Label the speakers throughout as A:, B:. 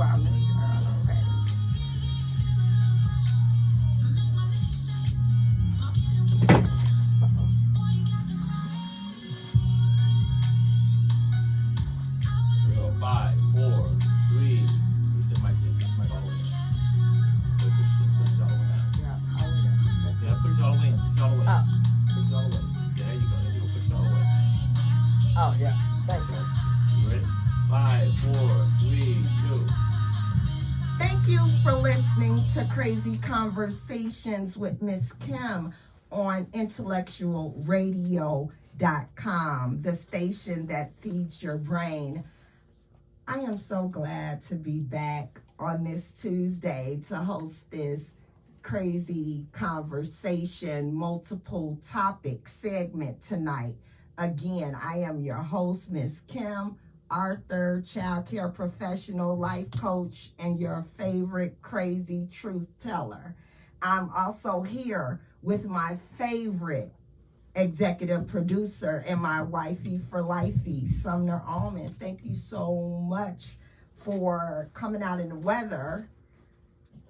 A: are, Mr. Earl. I'm ready.
B: We go 5, 4, 3. Push the mic in. Push the mic all the way in. Push it all the way down.
A: Yeah, all the way.
B: Yeah, push it all the way in. Push it all the way in.
A: Oh.
B: Push it all the way. Yeah, there you go. There you go. Push it all the way.
A: Oh, yeah. Thank you.
B: You ready? 5, 4, 3, 2.
A: Thank you for listening to Crazy Conversations with Miss Kim on intellectualradio.com, the station that feeds your brain. I am so glad to be back on this Tuesday to host this crazy conversation, multiple topic segment tonight. Again, I am your host, Miss Kim Arthur, child care professional, life coach, and your favorite crazy truth teller. I'm also here with my favorite executive producer and my wifey for lifey, Sumner Allman. Thank you so much for coming out in the weather.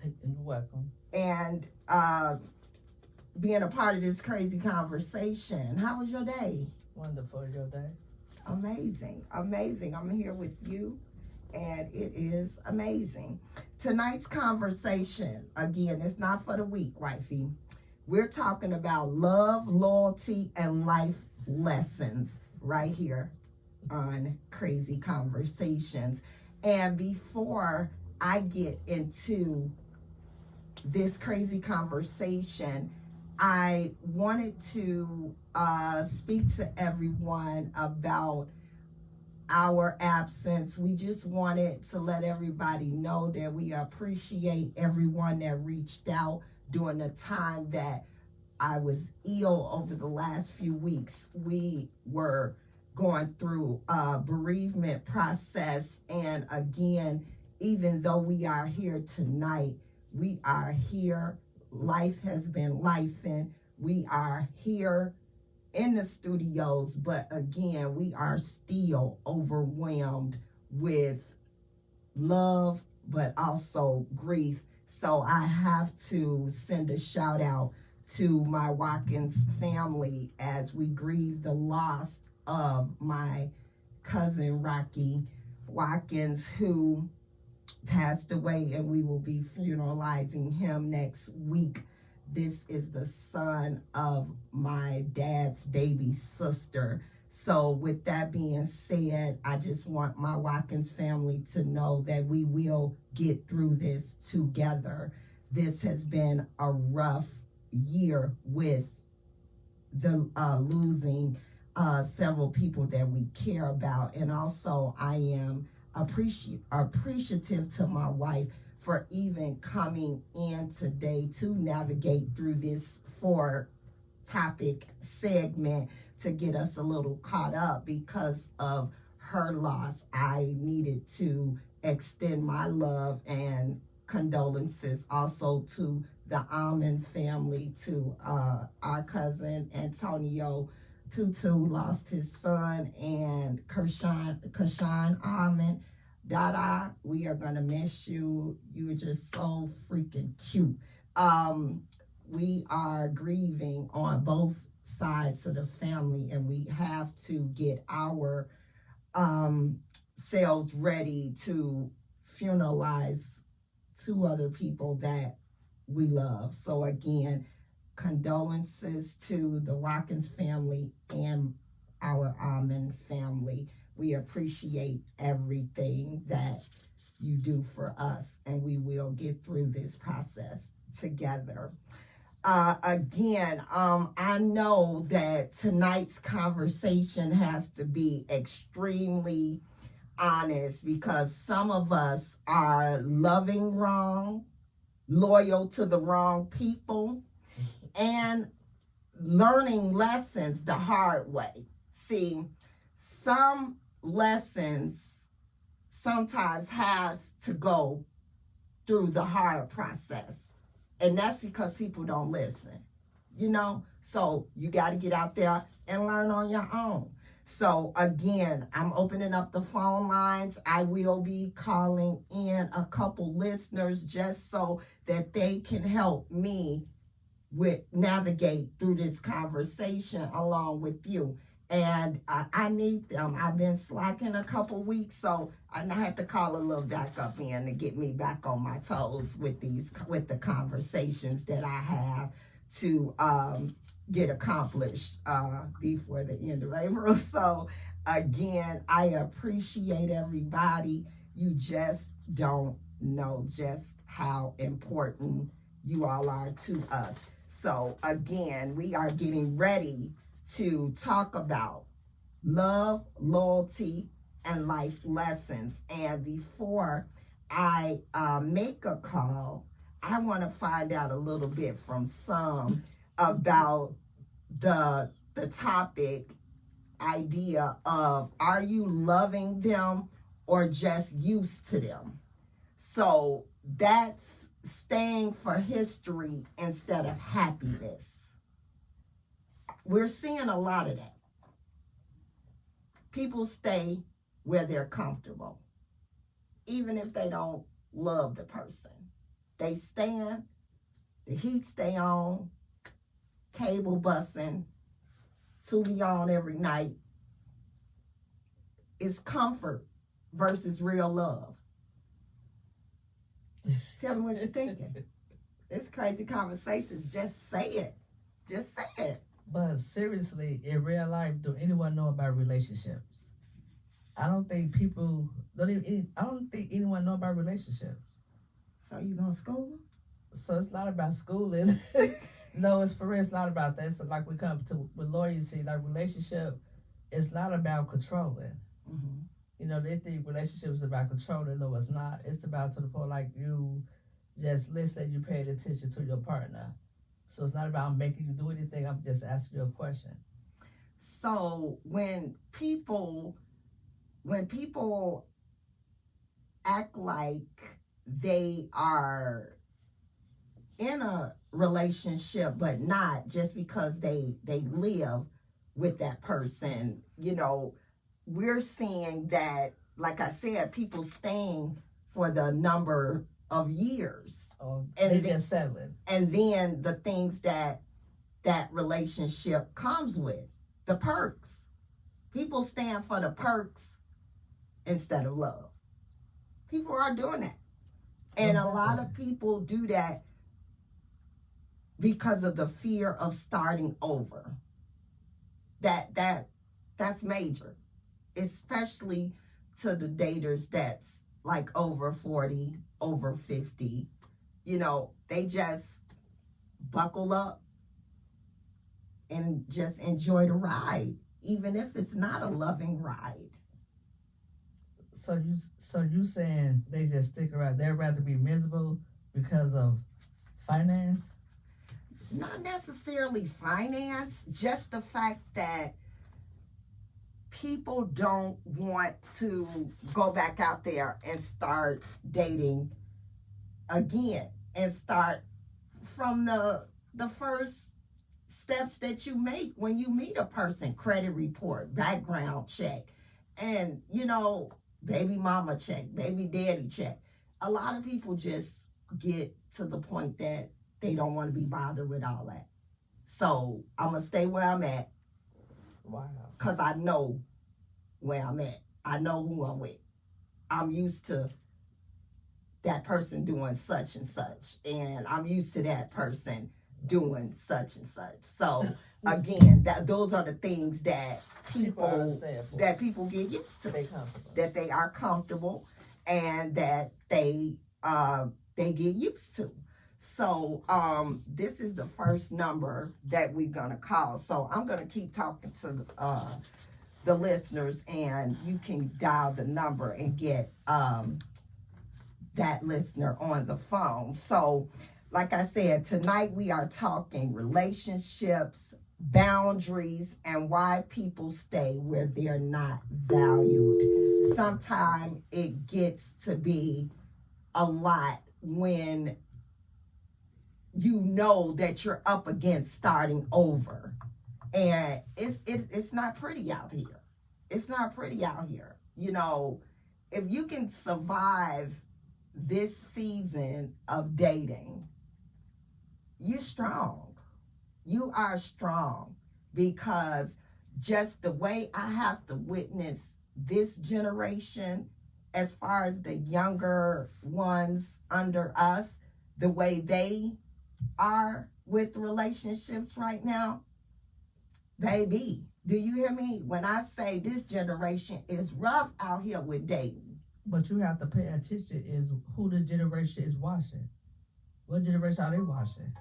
C: You're welcome.
A: And being a part of this crazy conversation. How was your day?
C: Wonderful, your day.
A: Amazing. I'm here with you, and it is amazing. Tonight's conversation, again, it's not for the weak, wifey. We're talking about love, loyalty, and life lessons right here on Crazy Conversations. And before I get into this crazy conversation, I wanted to speak to everyone about our absence. We just wanted to let everybody know that we appreciate everyone that reached out during the time that I was ill over the last few weeks. We were going through a bereavement process, and again, even though we are here tonight, we are here. Life has been lifing. We are here in the studios, but again, we are still overwhelmed with love, but also grief. So I have to send a shout out to my Watkins family as we grieve the loss of my cousin Rocky Watkins, who passed away, and we will be funeralizing him next week. This is the son of my dad's baby sister. So with that being said, I just want my Watkins family to know that we will get through this together. This has been a rough year with the losing several people that we care about. And also I am appreciative to my wife for even coming in today to navigate through this 4-topic segment to get us a little caught up. Because of her loss, I needed to extend my love and condolences also to the Almond family, to our cousin Antonio Tutu lost his son, and Kashan Almond. Dada, we are gonna miss you. You were just so freaking cute. We are grieving on both sides of the family, and we have to get our selves ready to funeralize 2 other people that we love. So again, condolences to the Watkins family and our Almond family. We appreciate everything that you do for us, and we will get through this process together. Again, I know that tonight's conversation has to be extremely honest, because some of us are loving wrong, loyal to the wrong people, and learning lessons the hard way. See, some lessons sometimes has to go through the hard process, and that's because people don't listen, you know. So you got to get out there and learn on your own. So again, I'm opening up the phone lines. I will be calling in a couple listeners just so that they can help me with navigate through this conversation along with you. And I need them. I've been slacking a couple weeks, so I had to call a little backup in to get me back on my toes with the conversations that I have to get accomplished before the end of April. So again, I appreciate everybody. You just don't know just how important you all are to us. So again, we are getting ready to talk about love, loyalty, and life lessons. And before I make a call, I want to find out a little bit from some about the topic idea of, are you loving them or just used to them? So that's staying for history instead of happiness. We're seeing a lot of that. People stay where they're comfortable, even if they don't love the person. They stand, the heat stay on, cable busting, TV on every night. It's comfort versus real love. Tell me what you're thinking. It's crazy conversations. Just say it. Just say it.
C: But seriously, in real life, do anyone know about relationships? I don't think people I don't think anyone know about relationships.
A: So you gonna school them?
C: So it's not about schooling. No, it's for real. It's not about that. So like we come to with loyalty, like relationship, it's not about controlling.
A: Mm-hmm.
C: You know, they think relationship is about controlling. No, it's not. It's about to the point like you just listen, you paying attention to your partner. So it's not about making you do anything. I'm just asking you a question.
A: So when people act like they are in a relationship but not, just because they live with that person, you know, we're seeing that, like I said, people staying for the number of years.
C: And they're just settling.
A: And then the things that relationship comes with, the perks. People stand for the perks instead of love. People are doing that. And a lot of people do that because of the fear of starting over. That's major. Especially to the daters that's like over 40, over 50. You know, they just buckle up and just enjoy the ride, even if it's not a loving ride.
C: So you saying they just stick around? They'd rather be miserable because of finance?
A: Not necessarily finance, just the fact that people don't want to go back out there and start dating again and start from the first steps that you make when you meet a person. Credit report, background check, and, you know, baby mama check, baby daddy check. A lot of people just get to the point that they don't want to be bothered with all that. So I'm going to stay where I'm at.
C: Wow.
A: Because I know where I'm at. I know who I'm with. I'm used to that person doing such and such. And I'm used to that person doing such and such. So again, those are the things that people get used to. That they are comfortable and that they get used to. So this is the first number that we're gonna call. So I'm gonna keep talking to the listeners, and you can dial the number and get that listener on the phone. So like I said, tonight we are talking relationships, boundaries, and why people stay where they're not valued. Sometimes it gets to be a lot when you know that you're up against starting over, and it's not pretty out here. it's not pretty out here. You know, if you can survive this season of dating, you're strong. You are strong, because just the way I have to witness this generation, as far as the younger ones under us, the way they are with relationships right now, baby, do you hear me? When I say this generation is rough out here with dating.
C: But you have to pay attention is who the generation is watching. What generation are they watching?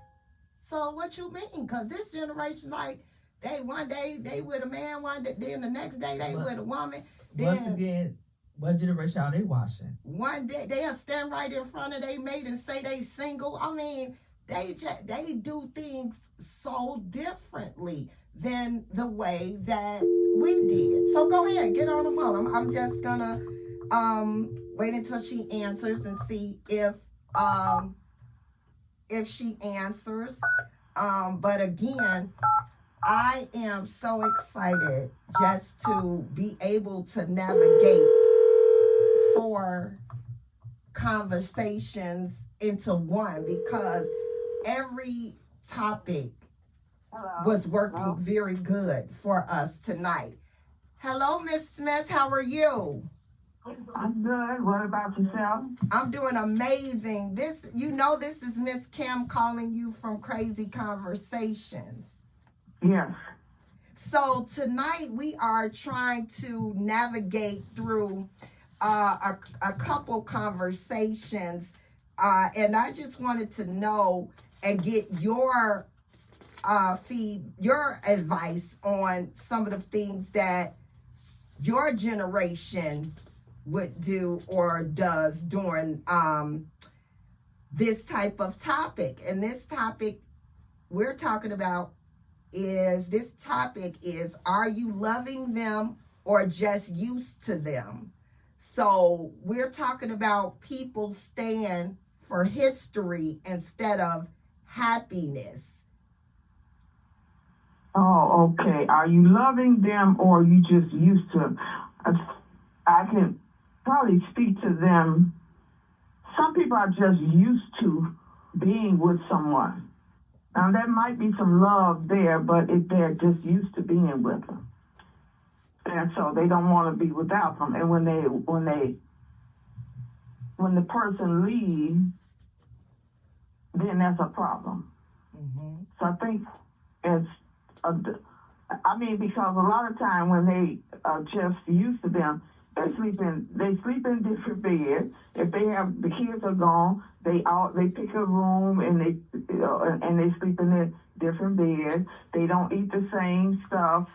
A: So what you mean? Because this generation, like, they one day they with a man, one day, then the next day they with a woman.
C: Once
A: Then
C: again, what generation are they watching?
A: one day they'll stand right in front of their mate and say they single. I mean, they do things so differently than the way that we did. So go ahead, get on the phone. I'm just gonna wait until she answers and see if she answers. But again, I am so excited just to be able to navigate 4 conversations into one, because every topic was working very good for us tonight. Hello, Miss Smith. How are you?
D: I'm good. What about yourself?
A: I'm doing amazing. This is Miss Kim calling you from Crazy Conversations.
D: Yes.
A: So tonight we are trying to navigate through a couple conversations, and I just wanted to know and get your your advice on some of the things that your generation would do or does during this type of topic. And this topic we're talking about is, are you loving them or just used to them? So we're talking about people staying for history instead of happiness.
D: Oh, okay. Are you loving them or are you just used to them? I can probably speak to them. Some people are just used to being with someone. Now, there might be some love there, but they're just used to being with them. And so they don't want to be without them. And when the person leaves, then that's a problem.
A: Mm-hmm.
D: So I think because a lot of time when they are just used to them, they sleep in different beds. If the kids are gone, they pick a room and they sleep in a different bed. They don't eat the same stuff.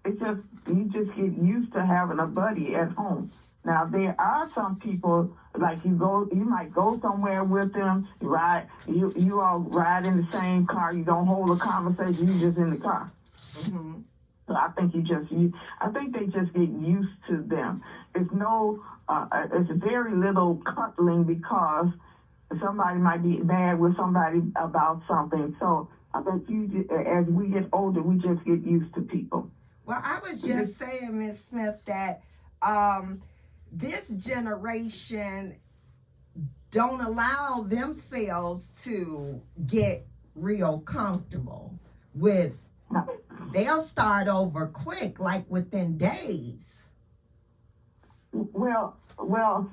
D: It's just, you just get used to having a buddy at home. Now there are some people, like you might go somewhere with them, you all ride in the same car. You don't hold a conversation. You just in the car.
A: Mm-hmm.
D: So I think I think they just get used to them. It's very little cuddling because somebody might be mad with somebody about something. So I think as we get older, we just get used to people.
A: Well, I was just saying, Ms. Smith, that this generation don't allow themselves to get real comfortable with. They'll start over quick, like within days.
D: Well,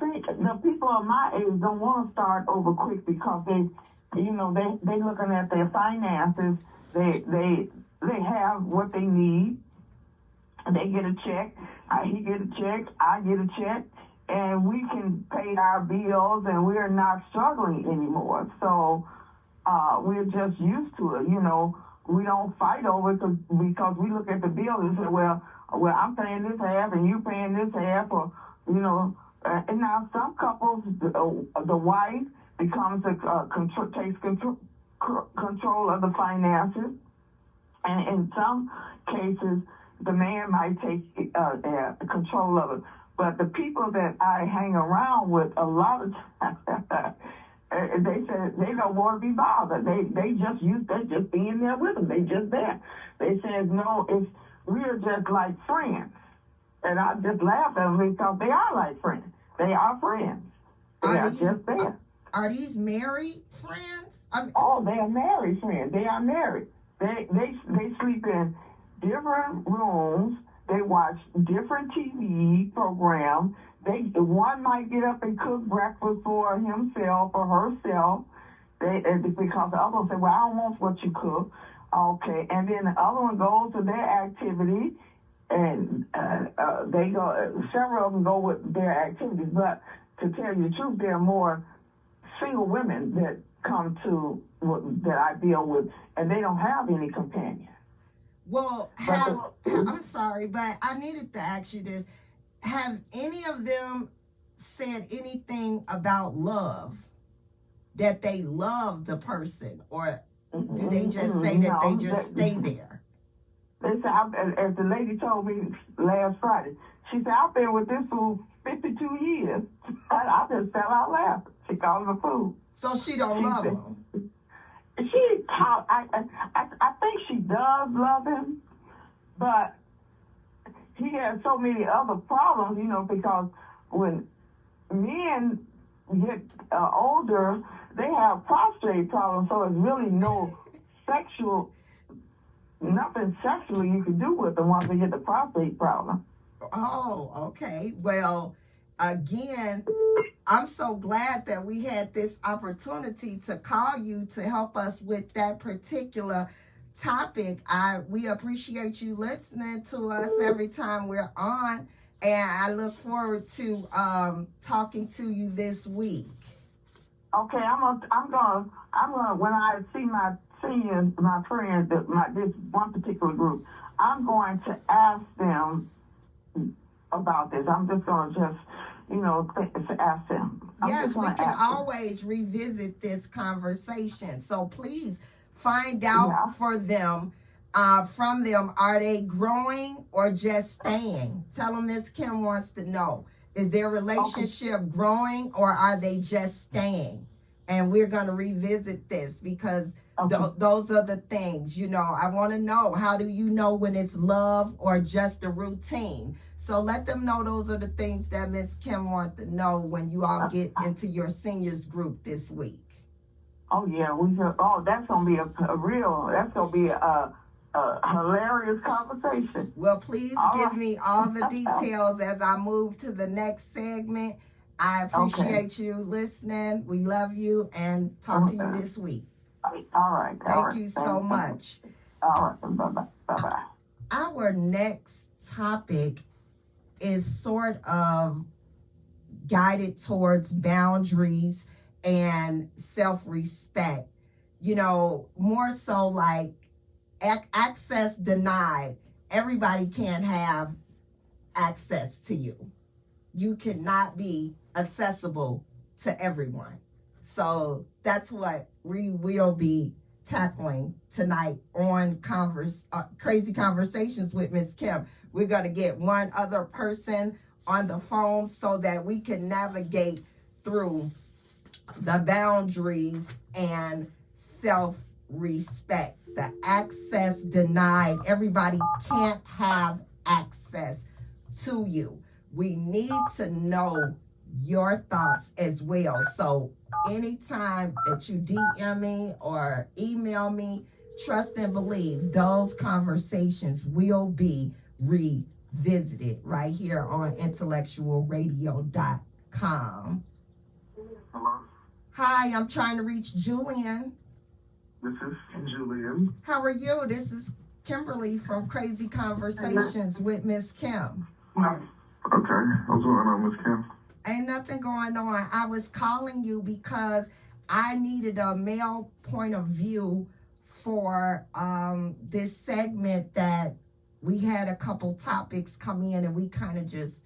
D: see, the people of my age don't want to start over quick because they looking at their finances. They have what they need. They get a check. He get a check. I get a check, and we can pay our bills, and we're not struggling anymore. So we're just used to it. We don't fight over it because we look at the bill and say, well, I'm paying this half and you paying this half, or and now some couples, the wife becomes takes control of the finances, and in some cases the man might take control of it. But the people that I hang around with a lot of times, they said they don't want to be bothered. They just being there with them. They just there. They said no, we're just like friends. And I just laugh at them because they are like friends. They are friends. They are just there.
A: Are these married friends?
D: Oh, they are married friends. They are married. They sleep in different rooms. They watch different TV programs. One might get up and cook breakfast for himself or herself. Because the other one say, well, I don't want what you cook. Okay, and then the other one goes to their activity, and they go. Several of them go with their activities, but to tell you the truth, there are more single women that come to that I deal with, and they don't have any companion.
A: Well, I'm sorry, but I needed to ask you this. Have any of them said anything about love? That they love the person, or do they just say that they just stay there?
D: They said, as the lady told me last Friday, she said, I've been with this fool 52 years. I just fell out laughing. She called him a fool.
A: So she don't love him?
D: I think she does love him, but he has so many other problems, because when men get older, they have prostate problems, so it's really nothing sexually you can do with them once they get the prostate problem.
A: Oh, okay. Well, again, I'm so glad that we had this opportunity to call you to help us with that particular topic. We appreciate you listening to us every time we're on, and I look forward to talking to you this week.
D: Okay, I'm gonna when I see my seniors, my friends, this one particular group, I'm going to ask them about this. I'm just gonna ask them.
A: Yes, we can always revisit this conversation. So please find out from them, are they growing or just staying? Tell them Ms. Kim wants to know. Is their relationship growing or are they just staying? And we're going to revisit this because those are the things, I want to know, how do you know when it's love or just a routine? So let them know those are the things that Ms. Kim wants to know when you all get into your seniors group this week.
D: Oh, yeah. That's going to be a hilarious conversation.
A: Well, please give me all the details as I move to the next segment. I appreciate you listening. We love you and talk to you this week.
D: All right.
A: Thank you so much.
D: All right. Bye-bye. Bye-bye.
A: Our next topic is sort of guided towards boundaries and self-respect. More so like access denied. Everybody can't have access to you. You cannot be accessible to everyone. So that's what we will be tackling tonight on Crazy Conversations with Ms. Kim. We're going to get one other person on the phone so that we can navigate through the boundaries and self-respect. The access denied. Everybody can't have access to you. We need to know your thoughts as well. So anytime that you DM me or email me, trust and believe those conversations will be revisited right here on intellectualradio.com.
E: Hello?
A: Hi, I'm trying to reach Julian.
E: This is Julian.
A: How are you? This is Kimberly from Crazy Conversations with Miss Kim.
E: Okay, what's going on, Miss Kim?
A: Ain't nothing going on. I was calling you because I needed a male point of view for this segment that we had a couple topics come in and we kind of just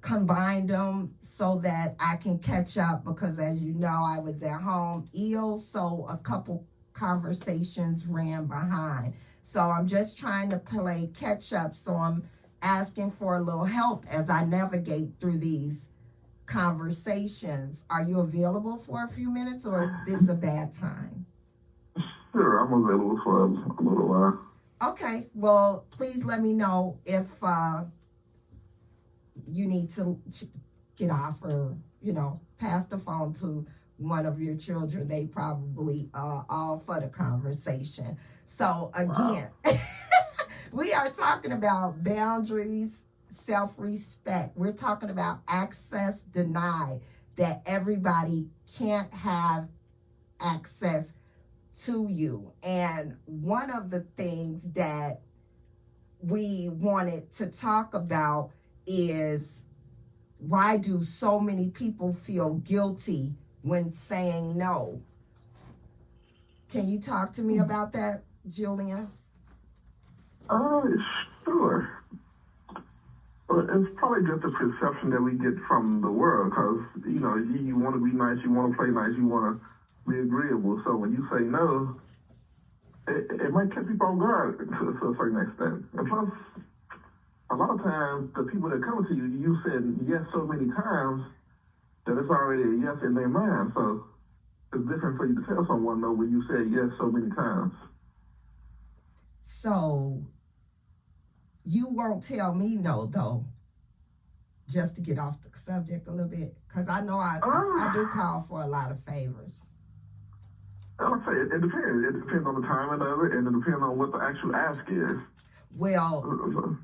A: combined them so that I can catch up because, as you know, I was at home ill, so a couple conversations ran behind. So I'm just trying to play catch up, so I'm asking for a little help as I navigate through these conversations. Are you available for a few minutes or is this a bad time?
E: Sure, I'm available for a little while.
A: Okay, well, please let me know if you need to get off or, pass the phone to one of your children. They probably all for the conversation. So again, we are talking about boundaries, self-respect. We're talking about access denied, that everybody can't have access to you. And one of the things that we wanted to talk about is, why do so many people feel guilty when saying no? Can you talk to me about that, Julian?
E: Sure. Well, it's probably just a perception that we get from the world, because, you want to be nice, you want to play nice, you want to be agreeable. So when you say no, it might catch people off guard to a certain extent. And plus, a lot of times, the people that come to you, you said yes so many times that it's already a yes in their mind. So it's different for you to tell someone no when you said yes so many times.
A: So you won't tell me no, though, just to get off the subject a little bit, because I know I do call for a lot of favors.
E: I'll say it depends. It depends on the timing of it, and it depends on what the actual ask is.
A: Well,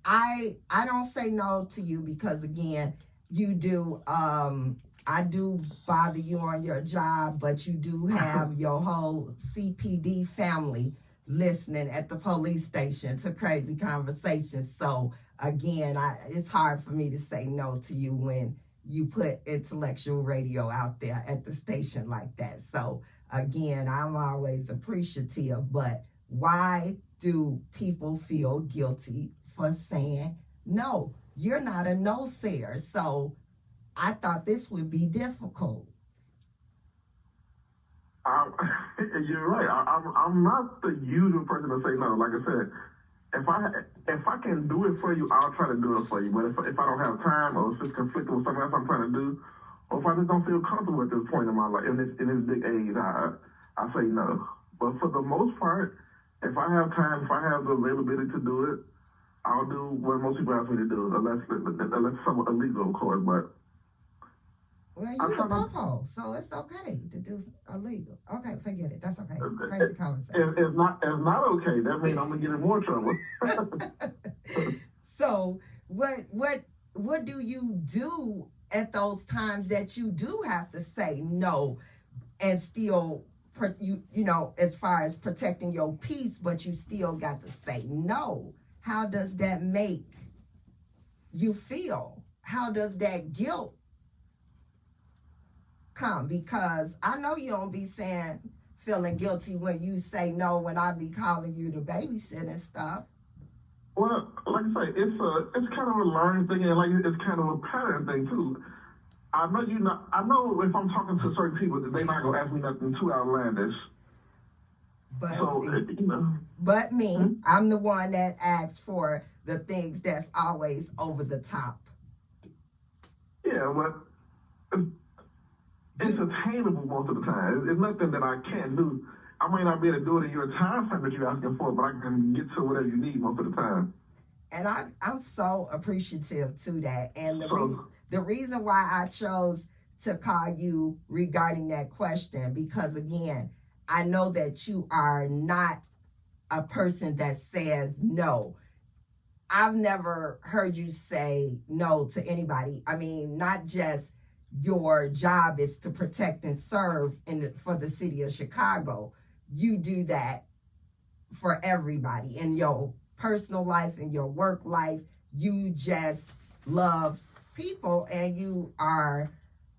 A: I don't say no to you because, again, you do, I do bother you on your job, but you do have your whole CPD family listening at the police station to crazy conversations. So again, it's hard for me to say no to you when you put intellectual radio out there at the station like that. So again, I'm always appreciative, but why do people feel guilty for saying no? You're not a no-sayer, so I thought this would be difficult.
E: You're right. I'm not the usual person to say no. Like I said, if I can do it for you, I'll try to do it for you. But if I don't have time, or if it's conflicting with something else I'm trying to do, or if I just don't feel comfortable at this point in my life, in this big age, I say no. But for the most part, if I have time, if I have the availability to do it, I'll do what most people ask me to do, unless it's somewhat illegal, of course. But
A: well, you're the popo, so it's okay to do illegal. Okay, forget it. That's okay. Crazy conversation.
E: It's not okay. That means I'm gonna get in more trouble.
A: So what do you do at those times that you do have to say no, and still as far as protecting your peace, but you still got to say no? How does that make you feel? How does that guilt come? Because I know you don't be feeling guilty when you say no, when I be calling you to babysit and stuff.
E: Well, like I say, it's kind of a learning thing, and like it's kind of a pattern thing too. I know if I'm talking to certain people that they're not gonna ask me nothing too outlandish.
A: But
E: so,
A: but me, I'm the one that asks for the things that's always over the top.
E: Yeah, but it's attainable most of the time. It's nothing that I can't do. I might not be able to do it in your time frame that you're asking for, but I can get to whatever you need most of the time.
A: And I'm so appreciative to that. And the reason why I chose to call you regarding that question, because again, I know that you are not a person that says no. I've never heard you say no to anybody. I mean, not just your job is to protect and serve for the city of Chicago. You do that for everybody in your personal life, in your work life. You just love people, and you are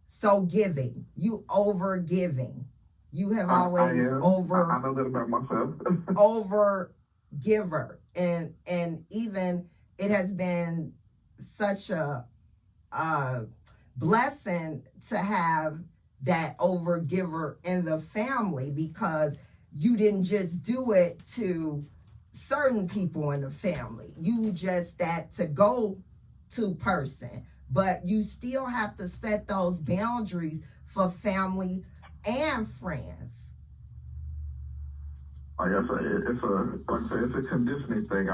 A: so giving. You over giving. You have always
E: I know that about myself.
A: over giver, and even it has been such a blessing to have that over giver in the family, because you didn't just do it to certain people in the family. You just that to go to person, but you still have to set those boundaries for family and friends.
E: Like I say, it's a conditioning thing.